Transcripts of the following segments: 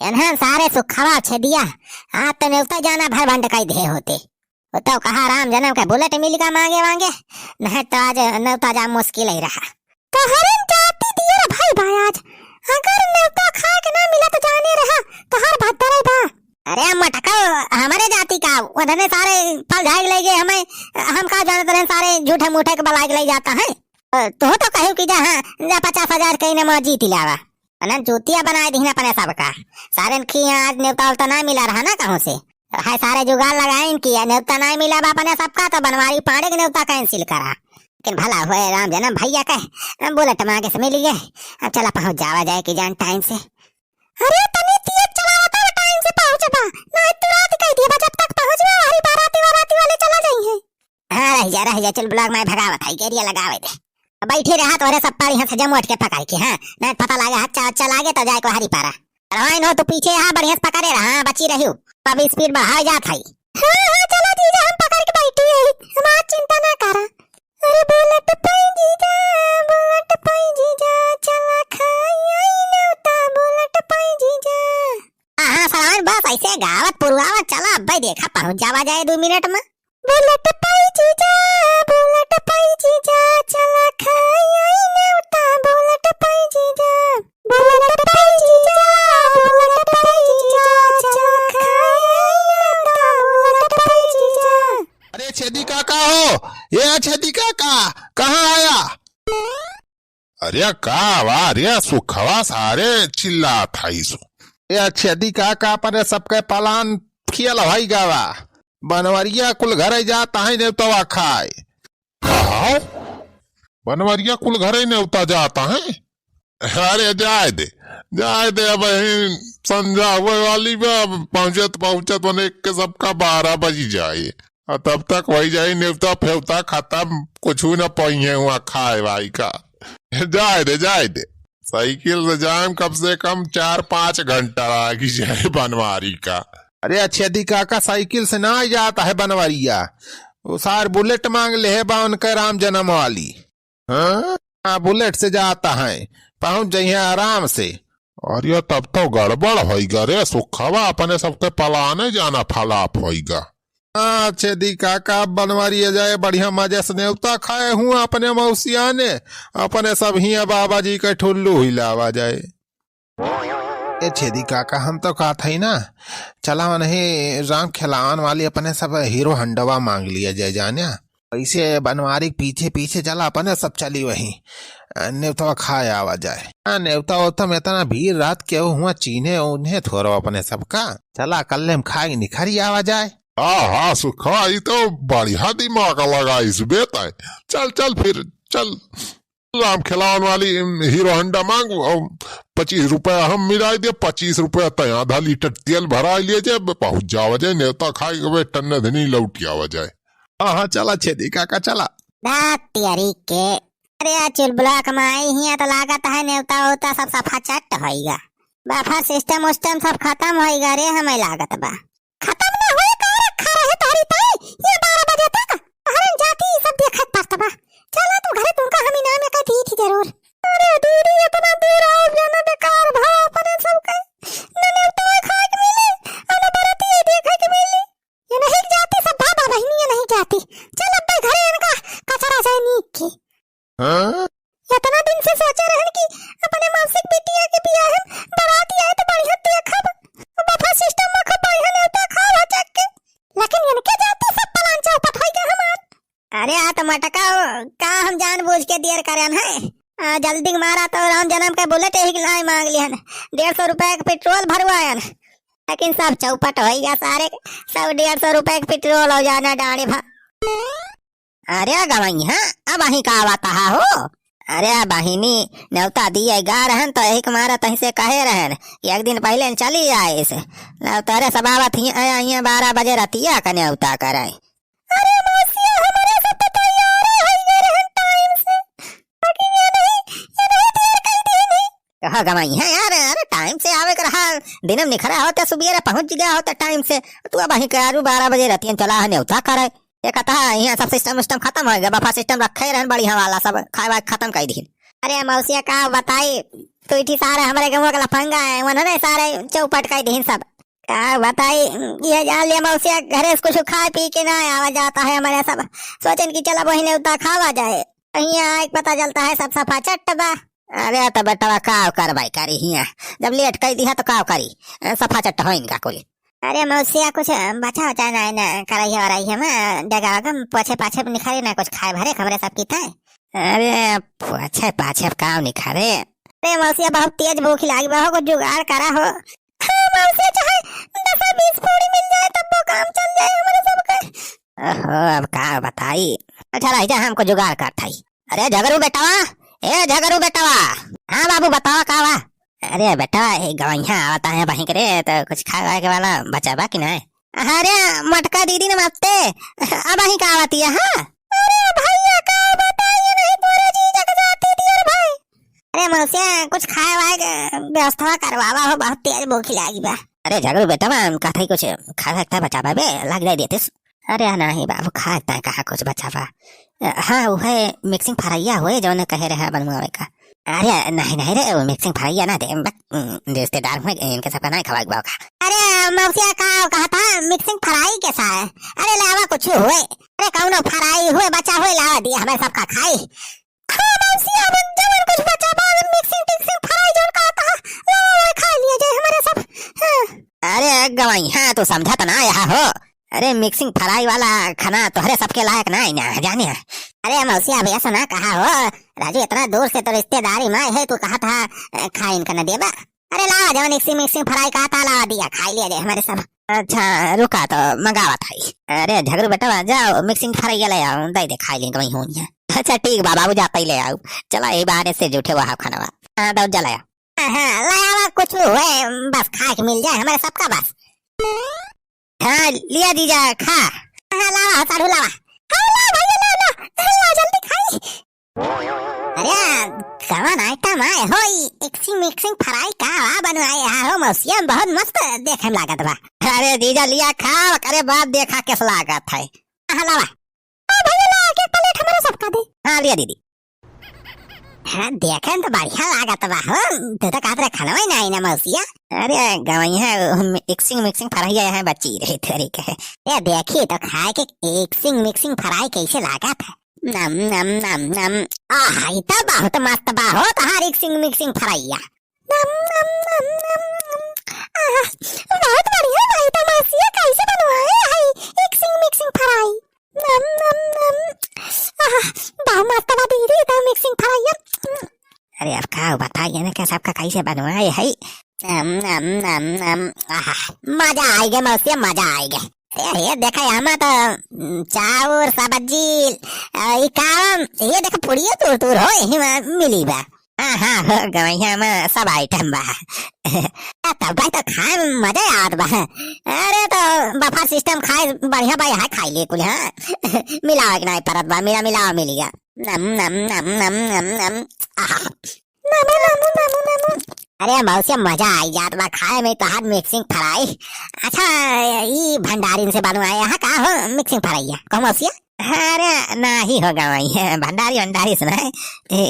एनहन सारे सुखवा छे दिया। हाँ तो नेवता जाना भर भंड कई दे होते। तो कहा राम जन्म का बुलेट मिल का मांगे मांगे, नहीं तो आज नेवता जा मुश्किल ही रहा। तो हरन जाती दिया रे भाई भाई आज, अगर नेवता खा के ना मिला तो जाने रहा तो हर भद्दर है बा। अरे मटका हमारे जाति का उधर सारे फल झाग ले गए हमें, हम कहा जानते रहे सारे झूठे मूठे के बलाग ले जाता है। तो कहो कि जा हाँ जा 50,000 कहीं ना जीत लावा अनन जूतिया बनाए दी अपने सबका। सारे की आज नेवता उवता ना मिला रहा ना कहूँ से है, सारे जुगाड़ लगाए किया नेवता ना मिला अपने सबका, तो बनवारी पाड़े के नेवता कैंसिल करा। लेकिन भला हुए राम जन्म भैया कहे बुलेट मांगे से मिल गए। अब चला पहुंच जावा जाए कि जान टाइम से। अरे तनी तेज चलावता है टाइम से पहुंच बा, नहीं तो रात कह दिया जब तक पहुंच बा हरी बाराती वाले चला जाएंगे। हां रह जा चल ब्लॉग में भगावत है गेरिया लगावे दे। बैठे रहा तो सब पारी हाथ से जम उठ के पकड़ के। हां नहीं पता लागे हाथ चला लागे तो जाए को हरी पारा रवाइन हो तो पीछे हां बढ़िया से पकड़े रहा। बची रही अब स्पीड बढ़ा जात है। हां चलो जीजा हम पकड़ के बैठी है, हमार चिंता ना करा। अरे बुलेट पाई जीजा चला खाई नेवता बुलेट पाई जीजा। हां सलाम बस ऐसे गावत पुरवावत चला अब भाई देखा पहुंच जावा जाए 2 मिनट में। बुलेट पाई जीजा चला खाई नेवता बुलेट पाई जीजा चला खाई नेवता बुलेट पाई जीजा। अरे छेदी काका हो, ये छेदी काका कहाँ आया? अरे का वाह रे सुखवा सारे चिल्ला था इसो। ये छेदी काका पर सबके पलान किया भाई गावा बनवरिया कुल घर जाता है नेवता खाए। हाँ बनवरिया कुल घर ही नेवता जाता है। अरे जाए दे अब संध्या हुए वाली पहुंचत बने के सबका 12 बज जाए और तब तक वही जाए नेवता फेवता खत्म कुछ न पहिए हुआ खाए भाई का। जाए दे साइकिल से जाए कम से कम 4-5 घंटा लगी जाए बनवारी का। अरे अच्छे दिखा का साइकिल से ना जाता है बनवरिया, वो सार बुलेट मांग ले है बा उनके राम जन्म वाली। हाँ बुलेट से जाता है पहुंच जाइए आराम से। और ये तब तो गड़बड़ होगा रे सुखवा अपने सबके पलाने जाना फलाप होगा। अच्छे दिखा का बनवारी जाए बढ़िया मजे से नेवता खाए हूँ अपने मौसिया ने अपने सब ही बाबा जी के ठुल्लू हिलावा जाए। छेदी काका हम तो कहा था ही ना चला नहीं राम खिलावन वाली अपने सब हीरो हंडवा मांग लिया जाए जाने ऐसे बनवारी पीछे पीछे चला अपने सब चली वही नेवता खाए आवा जाए। नेवता होता में इतना भीड़ रात के हुआ चीने उन्हें थोड़ा अपने सबका चला कल खाए निखरी आवा जाए। हाँ सुखा ये तो बढ़िया दिमाग लगा इस बेटा। चल फिर चल राम खिलावन वाली हीरो हंडा मांग 25 रुपया हम मिला दिए 25 रुपया तय आधा लीटर तेल भरा लिए जाए पहुंच जावा जाए नेवता खाए टन्ने धनी लौट आवा जाए। हाँ चला छेदी काका चला त्यारी के। अरे चुल ब्लॉक में आई ही तो लागत है नेवता होता सब सफा चट होएगा बाफा सिस्टम उस्टम सब खत्म होएगा रे हमें लागत बा खत्म ना होए का रखा रहे तारी ताई ये 12 बजे तक हरन जाती सब देखत पड़त बा। चला तू घरे तुमका हम इनाम में कहती थी जरूर। अरे दीदी इतना दूर आओ जाना बेकार भाव अपने सब का न तो खा के मिले न बरती देखे के मिले ये नहीं जाती सब बाबा बहनी ये नहीं जाती। चल अब घरे इनका कचरा जाए नीक के। हाँ इतना दिन से सोचे रहन कि अपने मासिक बिटिया के बियाह हम बराती आए तो बढ़िया देखब बाबा सिस्टम में खूब बढ़िया नेवता खावा चक के, लेकिन इनके जाती सब पलान चौपट होई गए हमार। अरे आ तो मटका का हम जानबूझ के देर करन है जल्दी मारा तो राम जन्म के बुलेट ही लाई मांग लिहन 150 रुपए का पेट्रोल भरवायन, लेकिन सब चौपट हो गया सारे सब 150 रुपए का पेट्रोल हो जाना डाणे भा। अरे गवई है अब अही का आवता हो। अरे बहिनी नेवता दिए गा रहन तो एक मारा तही से कहे रहन एक दिन पहले चली आए से तेरे सबावत ही आया 12 बजे रतिया का नेवता कराए। अरे मौसिया हमारे से तो तैयार हो गए रहन टाइम से, लेकिन ये नहीं देर कर दी नहीं। कहा गवाई है यार अरे टाइम से आवे कर रहा दिनम निखरा होता सुबेरे पहुंच गया होता टाइम से तू अब अही करू 12 बजे रतियन चला है नेवता कराए। ये कहता है यहाँ सब सिस्टम खत्म हो गया बफा सिस्टम रखे रहन बढ़िया वाला सब खाए खत्म कर दी। अरे मौसिया का बताई तो इठी सारे हमारे गाँव का लफंगा है उन्होंने सारे चौपट का दिन सब क्या बताई। ये जान लिया मौसिया घरे से कुछ खा पी के ना आवा जाता है हमारे सब सोचन की चला बहिने उतना खावा जाए कहीं आए पता चलता है सब सफा चट्टबा। अरे तो बेटा काव कर भाई करी हिया जब लेट कही दिया तो काव करी सफा चट्ट हो इनका कोई। अरे मौसिया कुछ बचा बचा ना कराई हो रही है मैं डगा पछे पाछे निखारे ना कुछ खाए भरे खबरें सब की था। अरे पछे पाछे काव निखारे अरे मौसिया बहुत तेज भूख लगी बहु को जुगाड़ करा हो। हाँ, मौसिया चाहे 10-20 पूरी मिल जाए तब वो काम चल जाए हमारे सबका। ओहो अब का बताई। अच्छा रह जा हमको जुगाड़ कर थाई। अरे झगरू बेटावा ए झगरू बेटावा। हाँ बाबू बतावा का वा। अरे बेटा गवैया आवता है वहीं करे तो कुछ खाए के वाला बचा बा कि नहीं। अरे मटका दीदी नमस्ते अब वहीं का आवती है। हाँ अरे भैया का बताइए नहीं पूरे जीजा के जाती थी यार भाई। अरे मौसिया कुछ खाए वाए व्यवस्था करवावा हो बहुत तेज भूख लगी बा। अरे झगड़ू बेटा कथा ही कुछ खा सकता बचा बा बे लग जाए देते। अरे नहीं बाबू खा सकता है कहा कुछ बचा बा। हाँ वो है मिक्सिंग फराइया हुए जो न कहे रहा बनवावे का। अरे नहीं नहीं रे वो मिक्सिंग फराइया ना दे रिश्तेदार में इनके सबका नहीं खवा का। अरे मौसिया का कहा था मिक्सिंग फराई कैसा है। अरे लावा कुछ हुए अरे कौनो फराई हुए बचा हुए लावा दिया हमें सबका खाई। हाँ मौसिया जब कुछ बचा बा मिक्सिंग टिक्सिंग फराई जोन का था लावा खा लिया जाए हमारे सब। हाँ। अरे गवाई हाँ तो समझा तो ना यहाँ हो। अरे मिक्सिंग फराई वाला खाना तोहरे सबके लायक ना जाने। अरे मौसिया भैया सुना कहा हो राजू इतना दूर से तो रिश्तेदारी में है तू कहा था खा इनका न देबा। अरे लावा जब मिक्सिंग फराई कहा था लावा दिया खा लिया जाए हमारे सब। अच्छा रुका तो मंगावा था। अरे झगड़ू बेटा जाओ मिक्सिंग फराई ले आओ दे दे खा लेंगे वही होनी। अच्छा ठीक बाबू जाता ही ले आओ चला ये बाहर से जूठे वहा खाना हाँ दो जलाया। हाँ लाया कुछ हुए बस खा के मिल जाए हमारे सबका बस। हाँ लिया दीजा खा। हाँ लावा सारू लावा। हाँ ला भैया ला जल्दी खाई। अरे कवन आइटम आए हो मिक्सिंग फराई का बनवाए हो मौसिया बहुत मस्त देखे में लागत बा। अरे दीजा लिया खा अरे बात देखा कैस लागत है। हाँ लावा भैया ला के प्लेट हमारा सबका दे। हाँ लिया दीदी। हाँ देखे तो बढ़िया लागत बा हो तू तो कहते खाना ही नहीं ना मौसिया। अरे गवैया मिक्सिंग फराई है बच्ची रही तरीके है ये देखी तो खाए के मिक्सिंग फराई कैसे लागत है। नम नम नम नम आह ये तो बहुत मस्त बा हो तहार मिक्सिंग फराइया। नम नम नम नम बहुत बढ़िया भाई तो मौसिया कैसे बनवाए है मिक्सिंग फराई। नम नम नम बहुत मस्त बा दीदी तो मिक्सिंग फराइया। अरे अब का बताइए ना क्या सबका कैसे बनवाए है। नम नम नम नम मजा आएगा मौसिया मजा आएगा। ये देखा यहाँ तो चावल सब्जी ये देखो पुड़िया दूर दूर हो यही मिली बा। हाँ हाँ हो गवैया में सब आइटम बा तब भाई तो खाए में मजा याद बा। अरे तो बफर सिस्टम खाए बढ़िया भाई यहाँ खाई लिए कुल। हाँ मिलावा कि नहीं परत बा मिलावा मिली गया। नम नम नम नम नम नम नमो नमो नमो नमो। अरे मौसिया मजा आई जात बा खाए में तो हाथ मिक्सिंग फराई। अच्छा ये भंडारी से बनवाया है का हो मिक्सिंग फराई है कहो मौसिया। अरे ना ही होगा वही भंडारी सुना है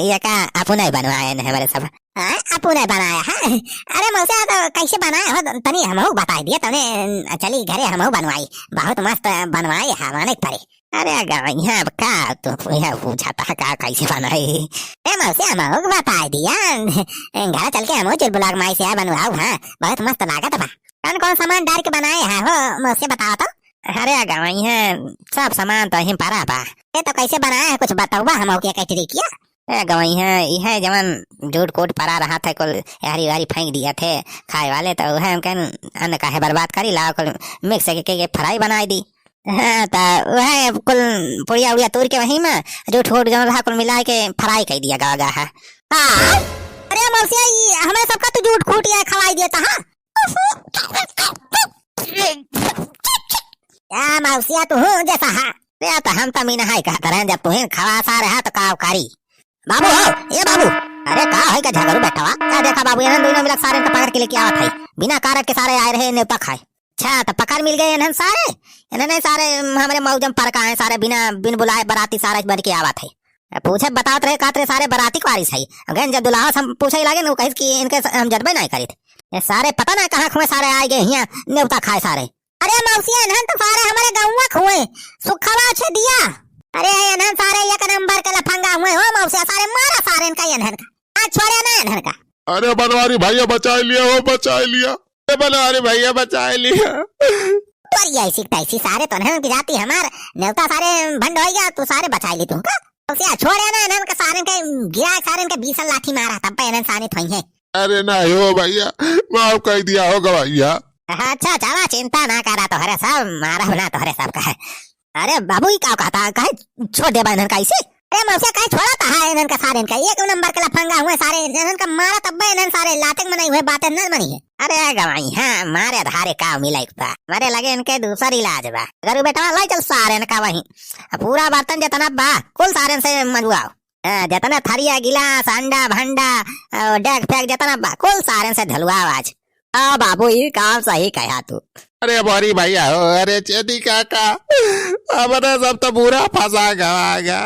ये का आपू नहीं बनवाया है हमारे सब। हाँ आपू नहीं बनाया है। अरे मौसिया तो कैसे बनाया हो तनी हमहू बता दिया तने चली घरे हमहू बनवाई बहुत मस्त बनवाई है माने परे। अरे गवैया अब का तो पूछा था का कैसे बनाई ए मौसिया हमहू बता दिया घर चल के हमहू चिरबुलाग माई से बनवाऊ। हाँ बहुत मस्त लागत बा। कौन कौन सामान डाल के बनाए है हो मौसिया बताओ तो। अरे गवैया सब सामान तो हिम पारा बा ये तो कैसे बनाया है कुछ बताओ बा हमहू क्या कैसे किया। गवैया यह जवन झूठ कोट पड़ा रहा था कुल यारी वारी फेंक दिया थे खाए वाले तो वह अन्न का है बर्बाद करी ला कुल मिक्स के फ्राई बनाई दी। हाँ तो वह कुल पुड़िया उड़िया तोड़ के वहीं में झूठ कोट जवन रहा कुल मिला के फ्राई कर दिया गा है। हाँ अरे मौसिया हमें सबका तो झूठ खोट खवाई दिया था। हाँ मौसिया तू जैसा है तो हम तो मीना हाई कहता रहे जब तुम्हें खवा सा रहा तो का कारी बाबू हो ये बाबू। अरे का है का झगड़ू बैठा हुआ क्या देखा बाबू इन्हें दोनों मिलक सारे पकड़ के लेके आवा था बिना कारक के सारे आए रहे न्योता खाए। अच्छा तो पकड़ मिल गए इन्हें सारे इन्होंने सारे हमारे मौजम पर का है सारे बिन बुलाए बराती सारे बन के आवा थे। पूछे बताओ रहे का तेरे सारे बराती कुआरिस है अगेन जब दुल्हा हम पूछे लागे न कहिस कि इनके हम जज्बे नहीं करित ये सारे पता ना कहां खुए सारे आए गए यहाँ नेवता खाए सारे। अरे मौसिया इन्हन तो सारे हमारे गाँव खुए सुखवा छे दिया। अरे इन्हन सारे एक नंबर के लफंगा हुए हो मौसिया सारे मारा सारे इनका इन्हन का आज छोड़े ना इन्हन का। अरे बनवारी भैया बचा लिया हो बचा लिया। अरे बनवारी भैया बचा लिया। तो ये ऐसी तैसी सारे तो इन्हन की जाती हमार नेवता सारे भंड हो गया तू सारे बचा ली तुमका मौसिया छोड़े ना इन्हन का सारे के गिरा सारे के 20 लाठी मारा तब पे इन्हन सानी थोई है। अरे नहीं हो भैया माफ कर दिया होगा भैया। अच्छा चला चिंता ना करा तो हरे सब मारा ना तो हरे सब का है। अरे बाबू ही क्या कहता कहे छोड़ दे इन्हन का इसे। अरे मौसिया कहे छोड़ा था है इन्हन का सारे इनका एक नंबर के लफंगा हुए सारे इन्हन का मारा तब इन्हन सारे लाते में नहीं हुए बातें न बनी है। अरे गवाई हाँ मारे धारे का मिला मारे लगे इनके दूसरा इलाज बा अगर बेटा लाई चल सारे इनका वही पूरा बर्तन जितना बा कुल सारे से मंगवाओ जितना थरिया गिलास अंडा भंडा डेग फेंक जितना बा कुल सारे से धलवाओ आज। बाबू ये काम सही कहा तू। अरे बोरी भैया हो अरे चेदी काका हमारे सब तो बुरा फंसा गया।